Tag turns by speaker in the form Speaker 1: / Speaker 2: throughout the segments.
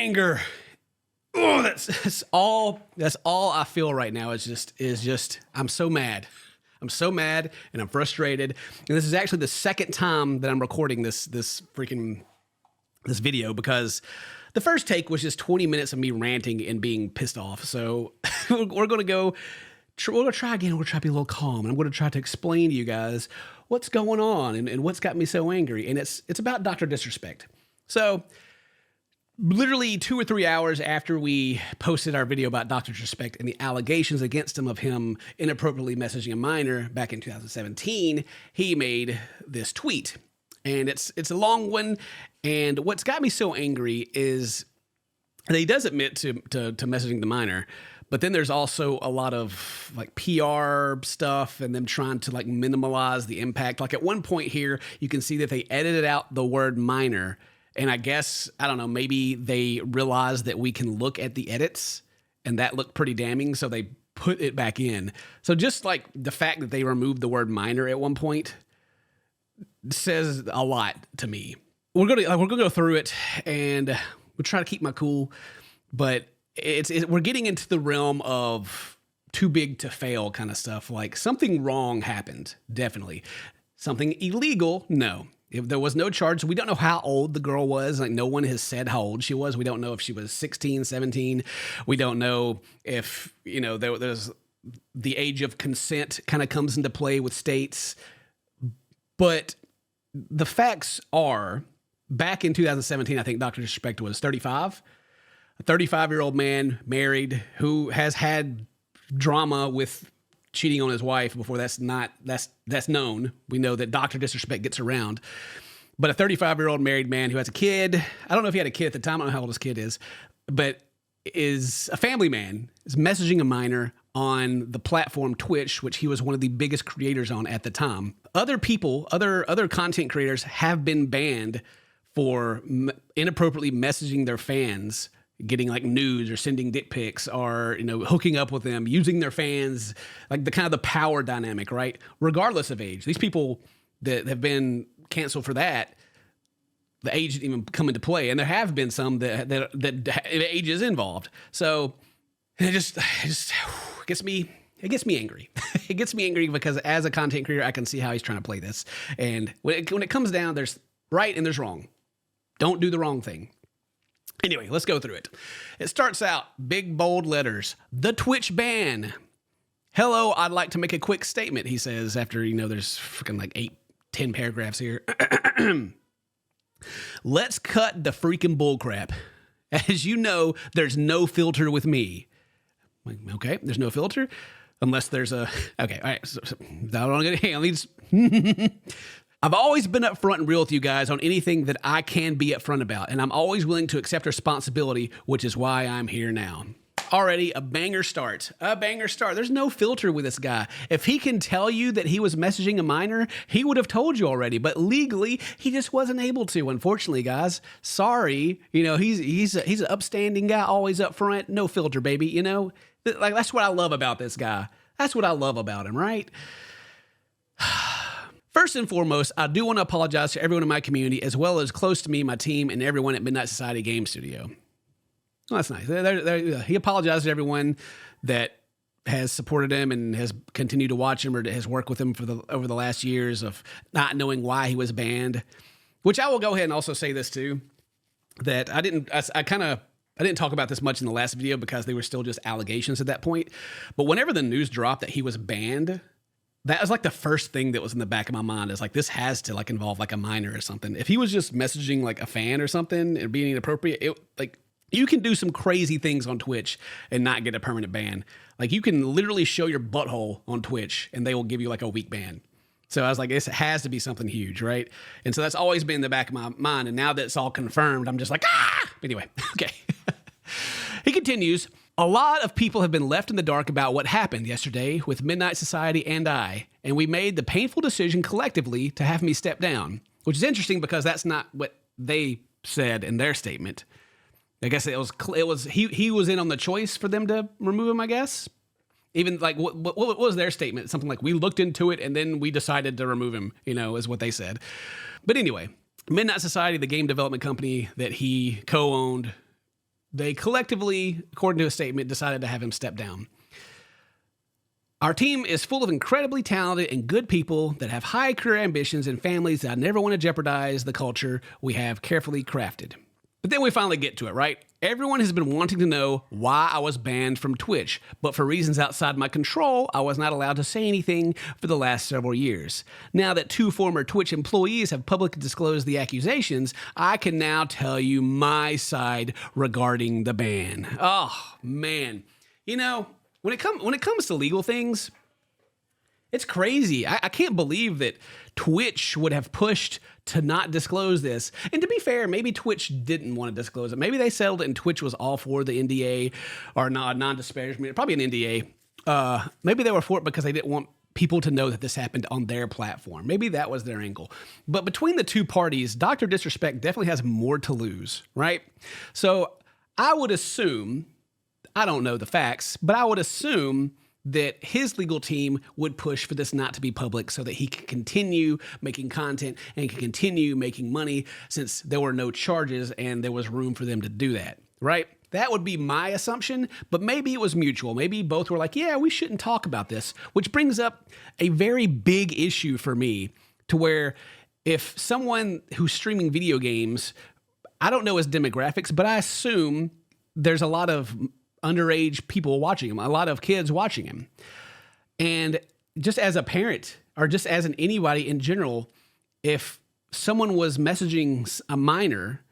Speaker 1: anger. Oh, that's all I feel right now is just I'm so mad. I'm so mad and I'm frustrated. And this is actually the second time that I'm recording this video, because the first take was just 20 minutes of me ranting and being pissed off. So we're going to try again. We're going to try to be a little calm. And I'm going to try to explain to you guys what's going on and what's got me so angry. And it's about Dr. Disrespect. So literally 2 or 3 hours after we posted our video about Dr. Disrespect and the allegations against him of him inappropriately messaging a minor back in 2017, he made this tweet. And it's a long one. And what's got me so angry is that he does admit to messaging the minor, but then there's also a lot of like PR stuff and them trying to like minimize the impact. Like at one point here, you can see that they edited out the word minor. And I guess, I don't know, maybe they realized that we can look at the edits and that looked pretty damning. So they put it back in. So just like the fact that they removed the word minor at one point says a lot to me. We're gonna go through it and we'll try to keep my cool, but we're getting into the realm of too big to fail kind of stuff. Like something wrong happened, definitely. Something illegal, no. If there was no charge, we don't know how old the girl was. Like no one has said how old she was. We don't know if she was 16, 17. We don't know if, there's the age of consent kind of comes into play with states. But the facts are, back in 2017, I think Dr. Disrespect was 35. A 35-year-old man, married, who has had drama with cheating on his wife before. That's known. We know that Dr. Disrespect gets around. But a 35-year-old married man who has a kid, I don't know if he had a kid at the time, I don't know how old his kid is, but is a family man, is messaging a minor on the platform Twitch, which he was one of the biggest creators on at the time. Other people, other content creators have been banned for inappropriately messaging their fans, getting like nudes or sending dick pics or, hooking up with them, using their fans, like the kind of the power dynamic, right? Regardless of age. These people that have been canceled for that, the age didn't even come into play. And there have been some that age is involved. So it just gets me angry. It gets me angry because as a content creator, I can see how he's trying to play this. And when it comes down, there's right and there's wrong. Don't do the wrong thing. Anyway, let's go through it. It starts out, big, bold letters, the Twitch ban. Hello, I'd like to make a quick statement, he says, after, there's freaking like 8-10 paragraphs here. Let's cut the freaking bullcrap. As you know, there's no filter with me. Okay, there's no filter? Unless there's a... Okay, all right. So, hang on, these... I've always been upfront and real with you guys on anything that I can be upfront about, and I'm always willing to accept responsibility, which is why I'm here now. Already a banger start. There's no filter with this guy. If he can tell you that he was messaging a minor, he would have told you already, but legally, he just wasn't able to, unfortunately, guys. Sorry. He's an upstanding guy, always upfront, no filter, baby, Like, that's what I love about this guy. That's what I love about him, right? First and foremost, I do want to apologize to everyone in my community, as well as close to me, my team, and everyone at Midnight Society Game Studio. Well, that's nice. He apologized to everyone that has supported him and has continued to watch him or has worked with him over the last years of not knowing why he was banned. Which I will go ahead and also say this too, that I didn't talk about this much in the last video because they were still just allegations at that point. But whenever the news dropped that he was banned, that was like the first thing that was in the back of my mind is like, this has to like involve like a minor or something. If he was just messaging like a fan or something and being inappropriate, you can do some crazy things on Twitch and not get a permanent ban. Like you can literally show your butthole on Twitch and they will give you like a week ban. So I was like, this has to be something huge, right? And so that's always been in the back of my mind. And now that it's all confirmed, I'm just like, Anyway, okay. He continues, a lot of people have been left in the dark about what happened yesterday with Midnight Society and I, and we made the painful decision collectively to have me step down, which is interesting because that's not what they said in their statement. I guess it was he was in on the choice for them to remove him, I guess. Even like what was their statement? Something like, we looked into it and then we decided to remove him, is what they said. But anyway, Midnight Society, the game development company that he co-owned, they collectively, according to a statement, decided to have him step down. Our team is full of incredibly talented and good people that have high career ambitions and families that never want to jeopardize the culture we have carefully crafted. But then we finally get to it, right? Everyone has been wanting to know why I was banned from Twitch, but for reasons outside my control, I was not allowed to say anything for the last several years. Now that 2 former Twitch employees have publicly disclosed the accusations, I can now tell you my side regarding the ban. Oh, man. You know, when it comes to legal things, it's crazy. I can't believe that Twitch would have pushed to not disclose this. And to be fair, maybe Twitch didn't want to disclose it. Maybe they settled it and Twitch was all for the NDA or non-disparagement. Probably an NDA. Maybe they were for it because they didn't want people to know that this happened on their platform. Maybe that was their angle. But between the two parties, Dr. Disrespect definitely has more to lose, right? So I would assume, I don't know the facts, but I would assume that his legal team would push for this not to be public so that he can continue making content and can continue making money since there were no charges and there was room for them to do that, right? That would be my assumption, but maybe it was mutual. Maybe both were like, yeah, we shouldn't talk about this, which brings up a very big issue for me to where if someone who's streaming video games, I don't know his demographics, but I assume there's a lot of underage people watching him, a lot of kids watching him. And just as a parent or just as anybody in general, if someone was messaging a minor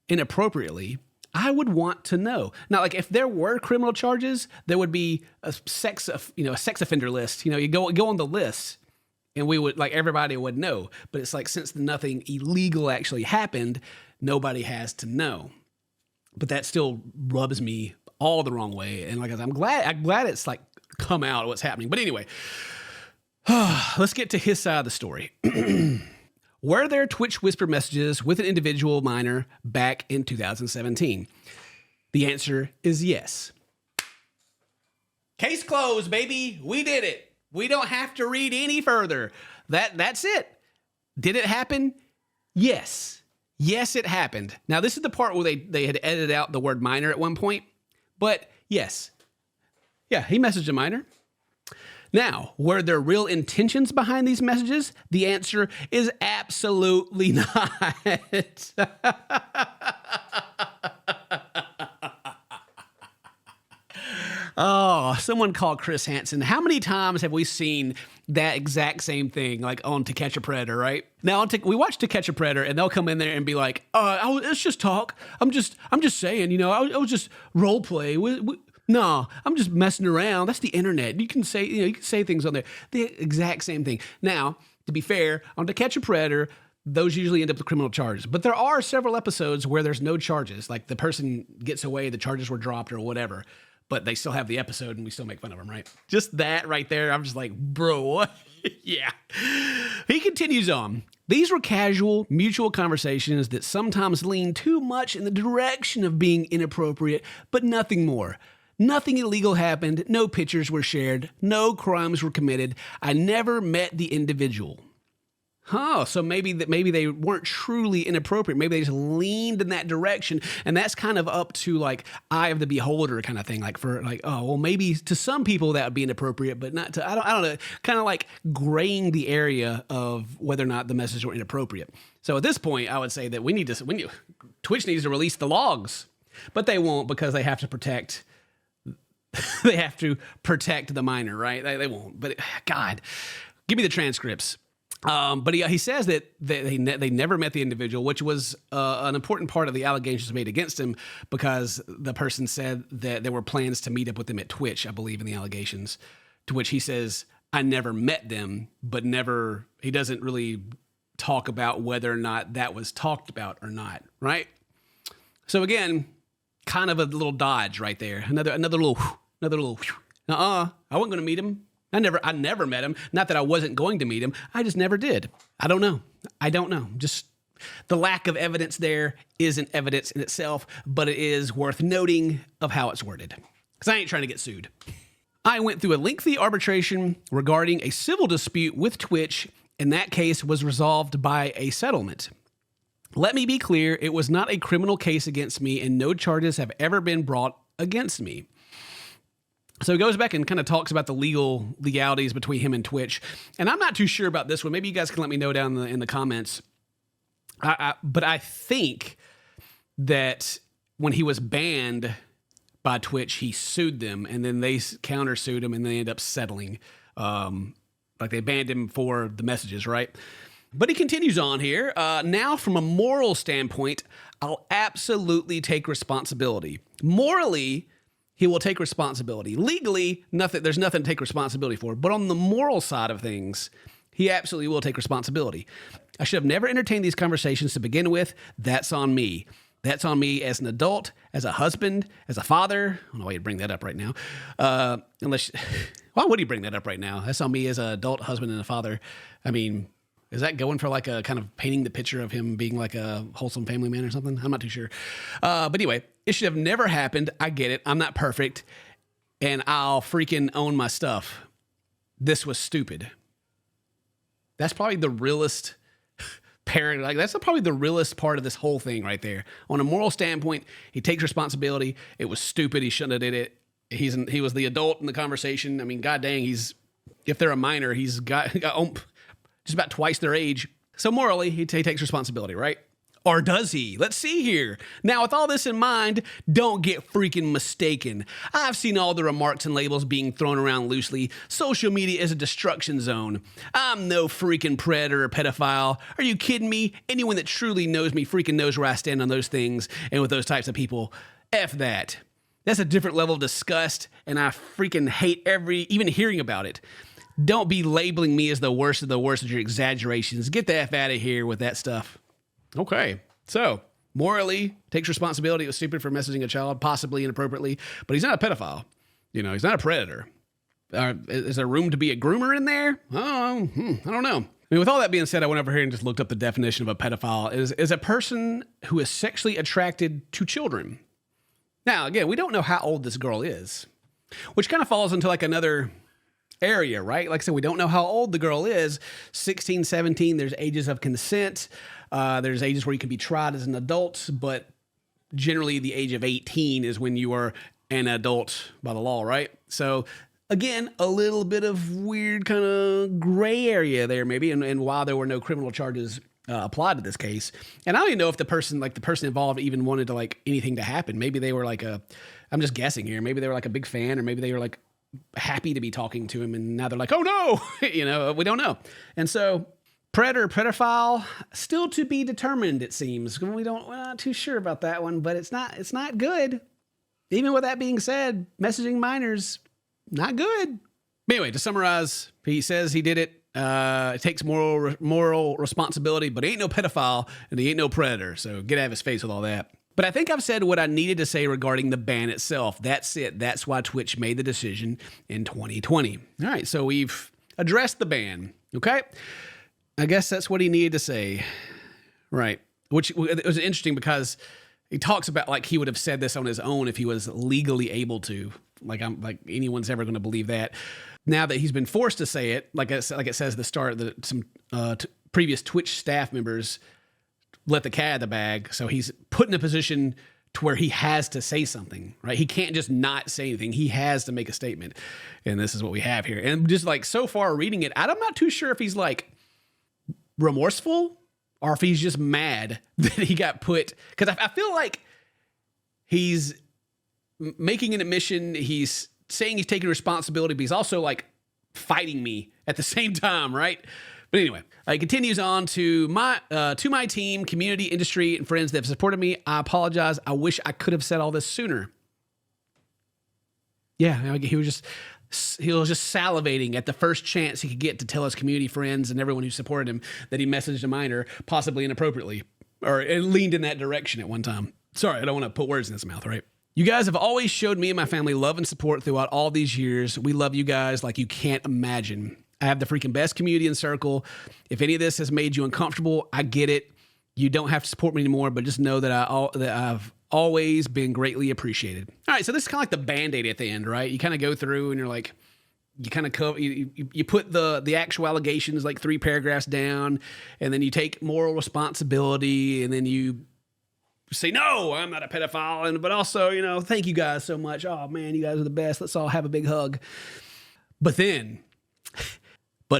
Speaker 1: inappropriately, I would want to know. Now, like if there were criminal charges, there would be a sex offender list. You go on the list and we would, like, everybody would know. But it's like, since nothing illegal actually happened, nobody has to know. But that still rubs me all the wrong way. And like I said, I'm glad it's like come out what's happening. But anyway, let's get to his side of the story. Were there Twitch whisper messages with an individual minor back in 2017? The answer is yes. Case closed, baby. We did it. We don't have to read any further. That's it. Did it happen? Yes. Yes, it happened. Now, this is the part where they had edited out the word minor at one point. But yes. Yeah, he messaged a minor. Now, were there real intentions behind these messages? The answer is absolutely not. Oh, someone called Chris Hansen. How many times have we seen that exact same thing, like on To Catch a Predator, right? Now, we watch To Catch a Predator, and they'll come in there and be like, let's just talk. I'm just saying, I was just role play. No, I'm just messing around. That's the internet. You can say things on there. The exact same thing. Now, to be fair, on To Catch a Predator, those usually end up with criminal charges. But there are several episodes where there's no charges. Like the person gets away, the charges were dropped or whatever. But they still have the episode and we still make fun of them, right? Just that right there. I'm just like, bro, what? Yeah. He continues on. These were casual, mutual conversations that sometimes lean too much in the direction of being inappropriate, but nothing more. Nothing illegal happened. No pictures were shared. No crimes were committed. I never met the individual. So maybe they weren't truly inappropriate. Maybe they just leaned in that direction, and that's kind of up to like eye of the beholder kind of thing. Like maybe to some people that would be inappropriate, but not to I don't know. Kind of like graying the area of whether or not the messages were inappropriate. So at this point, I would say that Twitch needs to release the logs, but they won't because they have to protect. They have to protect the minor, right? They won't. But God, give me the transcripts. But he says that they never met the individual, which was an important part of the allegations made against him because the person said that there were plans to meet up with them at Twitch, I believe, in the allegations, to which he says, I never met them, but he doesn't really talk about whether or not that was talked about or not, right? So again, kind of a little dodge right there. Another little, I wasn't going to meet him. I never met him. Not that I wasn't going to meet him. I just never did. I don't know. Just the lack of evidence there isn't evidence in itself, but it is worth noting of how it's worded. Because I ain't trying to get sued. I went through a lengthy arbitration regarding a civil dispute with Twitch, and that case was resolved by a settlement. Let me be clear, it was not a criminal case against me and no charges have ever been brought against me. So he goes back and kind of talks about the legalities between him and Twitch. And I'm not too sure about this one. Maybe you guys can let me know down in the comments. But I think that when he was banned by Twitch, he sued them and then they countersued him and they end up settling. Like they banned him for the messages, right? But he continues on here. Now, from a moral standpoint, I'll absolutely take responsibility. Morally, he will take responsibility. Legally, there's nothing to take responsibility for. But on the moral side of things, he absolutely will take responsibility. I should have never entertained these conversations to begin with. That's on me. That's on me as an adult, as a husband, as a father. I don't know why you'd bring that up right now. Why would he bring that up right now? That's on me as an adult husband and a father. I mean, is that going for like a kind of painting the picture of him being like a wholesome family man or something? I'm not too sure. But anyway, it should have never happened. I get it. I'm not perfect. And I'll freaking own my stuff. This was stupid. That's probably the realest parent. Like that's probably the realest part of this whole thing right there. On a moral standpoint, he takes responsibility. It was stupid. He shouldn't have did it. He was the adult in the conversation. I mean, god dang, if they're a minor, he's got just about twice their age. So morally, he takes responsibility, right? Or does he? Let's see here. Now, with all this in mind, don't get freaking mistaken. I've seen all the remarks and labels being thrown around loosely. Social media is a destruction zone. I'm no freaking predator or pedophile. Are you kidding me? Anyone that truly knows me freaking knows where I stand on those things and with those types of people. F that. That's a different level of disgust, and I freaking hate even hearing about it. Don't be labeling me as the worst of the worst with your exaggerations. Get the F out of here with that stuff. Okay, so morally takes responsibility. It was stupid for messaging a child, possibly inappropriately, but he's not a pedophile. He's not a predator. Is there room to be a groomer in there? I don't know. I mean, with all that being said, I went over here and just looked up the definition of a pedophile. Is a person who is sexually attracted to children. Now, again, we don't know how old this girl is, which kind of falls into like another area, right? Like I said, we don't know how old the girl is. 16, 17, there's ages of consent. There's ages where you can be tried as an adult, but generally the age of 18 is when you are an adult by the law, right? So again, a little bit of weird kind of gray area there maybe, and while there were no criminal charges applied to this case. And I don't even know if the person involved even wanted to like anything to happen. Maybe they were like I'm just guessing here. Maybe they were like a big fan, or maybe they were like happy to be talking to him. And now they're like, oh no, we don't know. And so predator, pedophile, still to be determined, it seems. We're not too sure about that one, but it's not good. Even with that being said, messaging minors, not good. But anyway, to summarize, he says he did it. It takes moral responsibility, but he ain't no pedophile and he ain't no predator. So get out of his face with all that. But I think I've said what I needed to say regarding the ban itself. That's it. That's why Twitch made the decision in 2020. All right, so we've addressed the ban. Okay, I guess that's what he needed to say. Right, which it was interesting because he talks about like he would have said this on his own if he was legally able to. Like anyone's ever going to believe that. Now that he's been forced to say it, like it says at the start, that some previous Twitch staff members let the cat out of the bag. So he's put in a position to where he has to say something, right? He can't just not say anything. He has to make a statement. And this is what we have here. And just like so far reading it, I'm not too sure if he's like remorseful or if he's just mad that he got put. Because I feel like he's making an admission. He's saying he's taking responsibility, but he's also like fighting me at the same time, right? But anyway, he continues on to my team, community, industry, and friends that have supported me. I apologize. I wish I could have said all this sooner. Yeah, he was just salivating at the first chance he could get to tell his community friends and everyone who supported him that he messaged a minor, possibly inappropriately, or it leaned in that direction at one time. Sorry, I don't want to put words in his mouth, right? You guys have always showed me and my family love and support throughout all these years. We love you guys like you can't imagine. I have the freaking best community and circle. If any of this has made you uncomfortable, I get it. You don't have to support me anymore, but just know that I've always been greatly appreciated. All right, so this is kind of like the Band-Aid at the end, right? You kind of go through and you're like, you kind of cover, you put the actual allegations like 3 paragraphs down, and then you take moral responsibility, and then you say, no, I'm not a pedophile, but also, thank you guys so much. Oh man, you guys are the best. Let's all have a big hug. But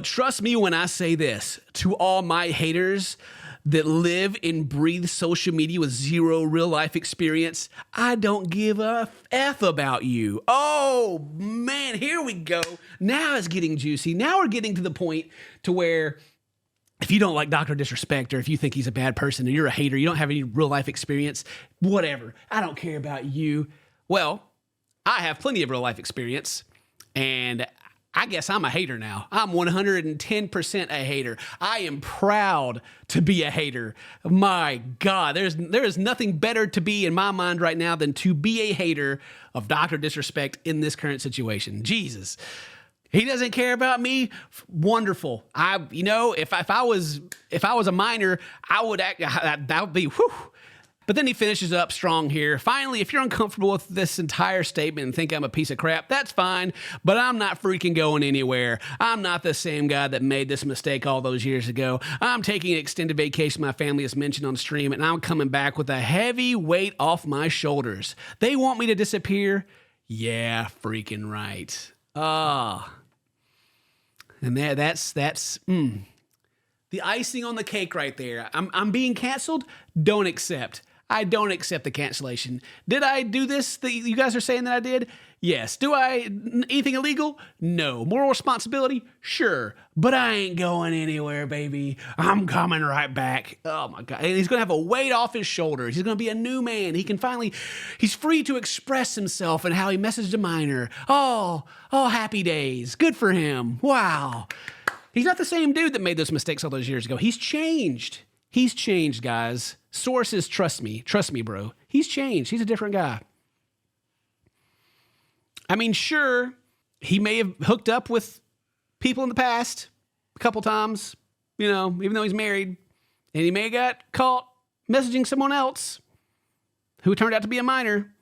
Speaker 1: trust me when I say this, to all my haters that live and breathe social media with 0 real life experience, I don't give a F about you. Oh man, here we go. Now it's getting juicy. Now we're getting to the point to where if you don't like Dr. Disrespect, or if you think he's a bad person and you're a hater, you don't have any real life experience, whatever. I don't care about you. Well, I have plenty of real life experience, and I guess I'm a hater now. I'm 110% a hater. I am proud to be a hater. My God, there is nothing better to be in my mind right now than to be a hater of Dr. Disrespect in this current situation. Jesus. He doesn't care about me. Wonderful. If I was a minor, I would act, that would be whew. But then he finishes up strong here. Finally, if you're uncomfortable with this entire statement and think I'm a piece of crap, that's fine, but I'm not freaking going anywhere. I'm not the same guy that made this mistake all those years ago. I'm taking an extended vacation my family has mentioned on stream, and I'm coming back with a heavy weight off my shoulders. They want me to disappear? Yeah, freaking right. And that's the icing on the cake right there. I'm being canceled? Don't accept. I don't accept the cancellation. Did I do this that you guys are saying that I did? Yes. Do I anything illegal? No. Moral responsibility? Sure. But I ain't going anywhere, baby. I'm coming right back. Oh my God. And he's going to have a weight off his shoulders. He's going to be a new man. He's free to express himself and how he messaged a minor. Oh, happy days. Good for him. Wow. He's not the same dude that made those mistakes all those years ago. He's changed. He's changed, guys. Sources, trust me. Trust me, bro. He's changed. He's a different guy. I mean, sure, he may have hooked up with people in the past a couple times, even though he's married. And he may have got caught messaging someone else who turned out to be a minor.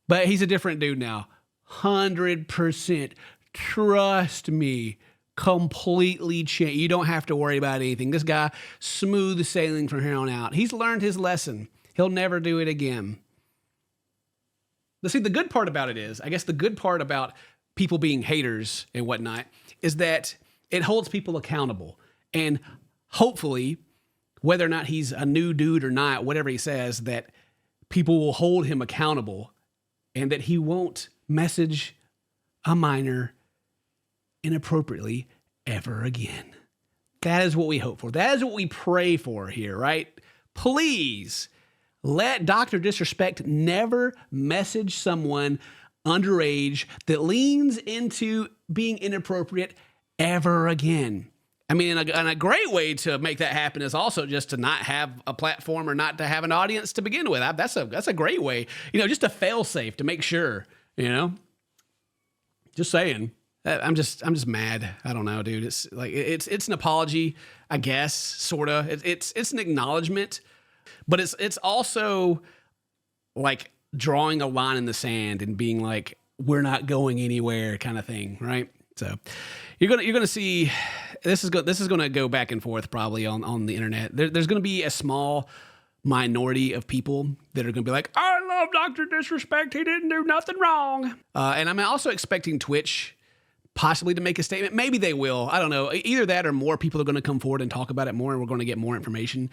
Speaker 1: But he's a different dude now. 100%. Trust me. Completely changed. You don't have to worry about anything. This guy, smooth sailing from here on out. He's learned his lesson. He'll never do it again. But see, the good part about it is, I guess the good part about people being haters and whatnot is that it holds people accountable. And hopefully, whether or not he's a new dude or not, whatever he says, that people will hold him accountable and that he won't message a minor inappropriately ever again. That is what we hope for. That is what we pray for here, right? Please let Dr. Disrespect never message someone underage that leans into being inappropriate ever again. I mean, and a great way to make that happen is also just to not have a platform or not to have an audience to begin with. That's a great way, just a fail safe to make sure, just saying. I'm just mad. I don't know, dude. It's like, it's an apology, I guess, sort of. It's an acknowledgement, but it's also like drawing a line in the sand and being like, we're not going anywhere kind of thing, right? So you're gonna see this is gonna go back and forth probably on the internet. There's gonna be a small minority of people that are gonna be like, I love Dr. Disrespect. He didn't do nothing wrong. And I'm also expecting Twitch possibly to make a statement. Maybe they will. I don't know. Either that or more people are going to come forward and talk about it more, and we're going to get more information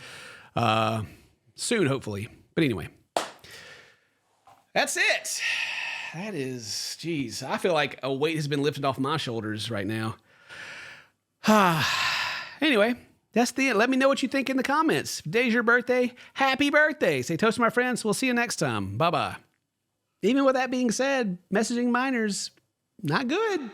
Speaker 1: soon, hopefully. But anyway, that's it. That is, geez, I feel like a weight has been lifted off my shoulders right now. Anyway, that's the end. Let me know what you think in the comments. If today's your birthday, happy birthday. Say toast to my friends. We'll see you next time. Bye-bye. Even with that being said, messaging minors, not good.